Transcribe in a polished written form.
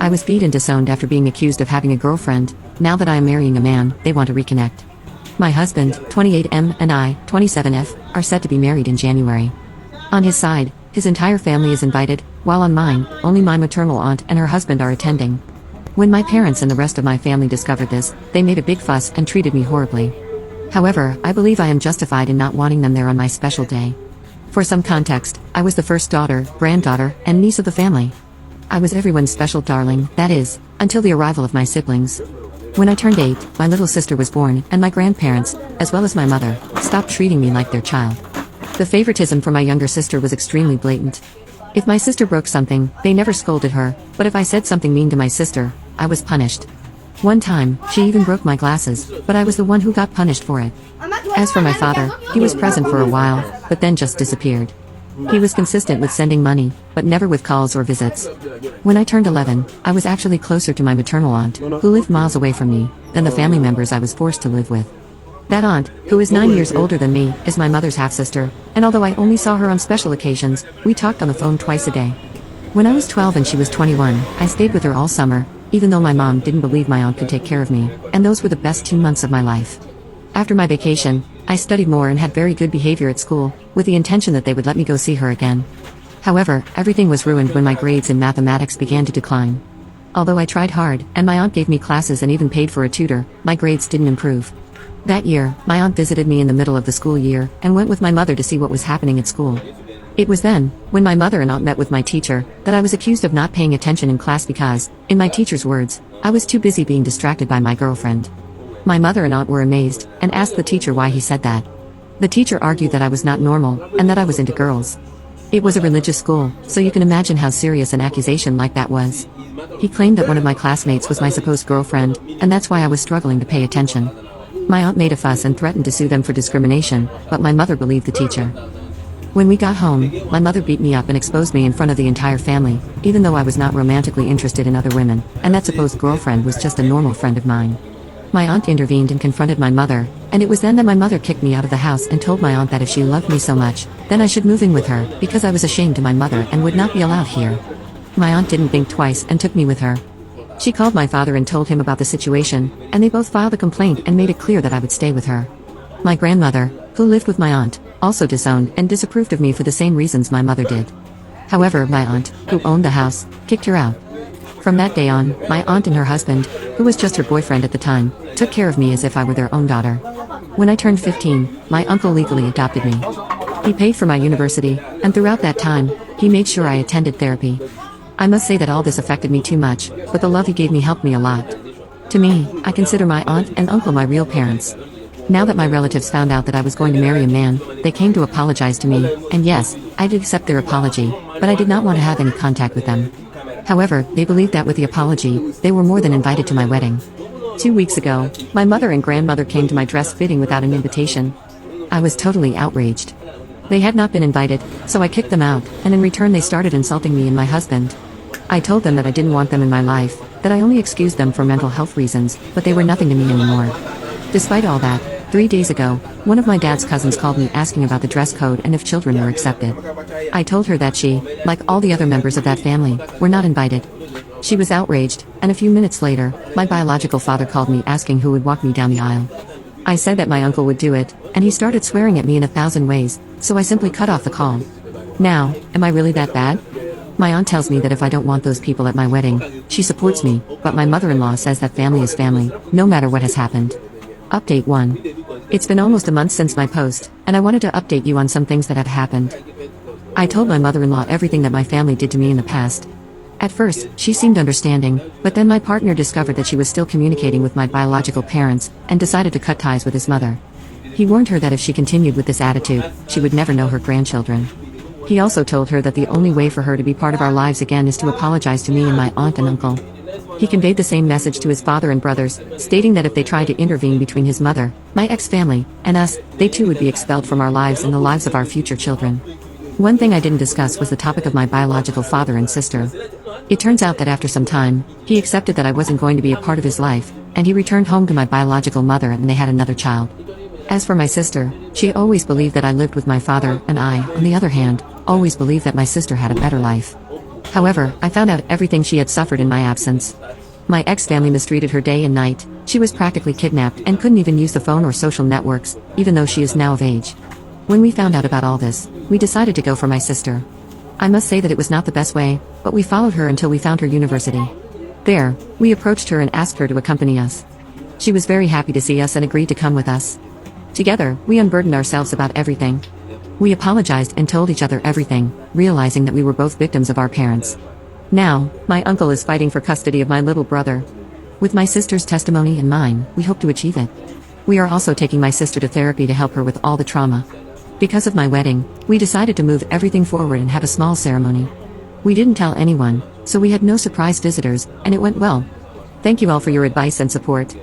I was beat and disowned after being accused of having a girlfriend. Now that I am marrying a man, they want to reconnect. My husband, 28M, and I, 27F, are set to be married in January. On his side, his entire family is invited, while on mine, only my maternal aunt and her husband are attending. When my parents and the rest of my family discovered this, they made a big fuss and treated me horribly. However, I believe I am justified in not wanting them there on my special day. For some context, I was the first daughter, granddaughter, and niece of the family. I was everyone's special darling, that is, until the arrival of my siblings. When I turned 8, my little sister was born, and my grandparents, as well as my mother, stopped treating me like their child. The favoritism for my younger sister was extremely blatant. If my sister broke something, they never scolded her, but if I said something mean to my sister, I was punished. One time, she even broke my glasses, but I was the one who got punished for it. As for my father, he was present for a while, but then just disappeared. He was consistent with sending money, but never with calls or visits. When I turned 11, I was actually closer to my maternal aunt, who lived miles away from me, than the family members I was forced to live with. That aunt, who is 9 years older than me, is my mother's half-sister, and although I only saw her on special occasions, we talked on the phone twice a day. When I was 12 and she was 21, I stayed with her all summer, even though my mom didn't believe my aunt could take care of me, and those were the best 2 months of my life. After my vacation, I studied more and had very good behavior at school, with the intention that they would let me go see her again. However, everything was ruined when my grades in mathematics began to decline. Although I tried hard, and my aunt gave me classes and even paid for a tutor, my grades didn't improve. That year, my aunt visited me in the middle of the school year, and went with my mother to see what was happening at school. It was then, when my mother and aunt met with my teacher, that I was accused of not paying attention in class because, in my teacher's words, I was too busy being distracted by my girlfriend. My mother and aunt were amazed, and asked the teacher why he said that. The teacher argued that I was not normal, and that I was into girls. It was a religious school, so you can imagine how serious an accusation like that was. He claimed that one of my classmates was my supposed girlfriend, and that's why I was struggling to pay attention. My aunt made a fuss and threatened to sue them for discrimination, but my mother believed the teacher. When we got home, my mother beat me up and exposed me in front of the entire family, even though I was not romantically interested in other women, and that supposed girlfriend was just a normal friend of mine. My aunt intervened and confronted my mother, and it was then that my mother kicked me out of the house and told my aunt that if she loved me so much, then I should move in with her, because I was ashamed to my mother and would not be allowed here. My aunt didn't think twice and took me with her. She called my father and told him about the situation, and they both filed a complaint and made it clear that I would stay with her. My grandmother, who lived with my aunt, also disowned and disapproved of me for the same reasons my mother did. However, my aunt, who owned the house, kicked her out. From that day on, my aunt and her husband, who was just her boyfriend at the time, took care of me as if I were their own daughter. When I turned 15, my uncle legally adopted me. He paid for my university, and throughout that time, he made sure I attended therapy. I must say that all this affected me too much, but the love he gave me helped me a lot. To me, I consider my aunt and uncle my real parents. Now that my relatives found out that I was going to marry a man, they came to apologize to me, and yes, I did accept their apology, but I did not want to have any contact with them. However, they believed that with the apology, they were more than invited to my wedding. 2 weeks ago, my mother and grandmother came to my dress fitting without an invitation. I was totally outraged. They had not been invited, so I kicked them out, and in return they started insulting me and my husband. I told them that I didn't want them in my life, that I only excused them for mental health reasons, but they were nothing to me anymore. Despite all that, 3 days ago, one of my dad's cousins called me asking about the dress code and if children were accepted. I told her that she, like all the other members of that family, were not invited. She was outraged, and a few minutes later, my biological father called me asking who would walk me down the aisle. I said that my uncle would do it, and he started swearing at me in 1,000 ways, so I simply cut off the call. Now, am I really that bad? My aunt tells me that if I don't want those people at my wedding, she supports me, but my mother-in-law says that family is family, no matter what has happened. Update 1. It's been almost a month since my post, and I wanted to update you on some things that have happened. I told my mother-in-law everything that my family did to me in the past. At first, she seemed understanding, but then my partner discovered that she was still communicating with my biological parents, and decided to cut ties with his mother. He warned her that if she continued with this attitude, she would never know her grandchildren. He also told her that the only way for her to be part of our lives again is to apologize to me and my aunt and uncle. He conveyed the same message to his father and brothers, stating that if they tried to intervene between his mother, my ex-family, and us, they too would be expelled from our lives and the lives of our future children. One thing I didn't discuss was the topic of my biological father and sister. It turns out that after some time, he accepted that I wasn't going to be a part of his life, and he returned home to my biological mother and they had another child. As for my sister, she always believed that I lived with my father, and I, on the other hand, always believed that my sister had a better life. However, I found out everything she had suffered in my absence. My ex-family mistreated her day and night. She was practically kidnapped and couldn't even use the phone or social networks, even though she is now of age. When we found out about all this, we decided to go for my sister. I must say that it was not the best way, but we followed her until we found her university. There, we approached her and asked her to accompany us. She was very happy to see us and agreed to come with us. Together, we unburdened ourselves about everything. We apologized and told each other everything, realizing that we were both victims of our parents. Now, my uncle is fighting for custody of my little brother. With my sister's testimony and mine, we hope to achieve it. We are also taking my sister to therapy to help her with all the trauma. Because of my wedding, we decided to move everything forward and have a small ceremony. We didn't tell anyone, so we had no surprise visitors, and it went well. Thank you all for your advice and support.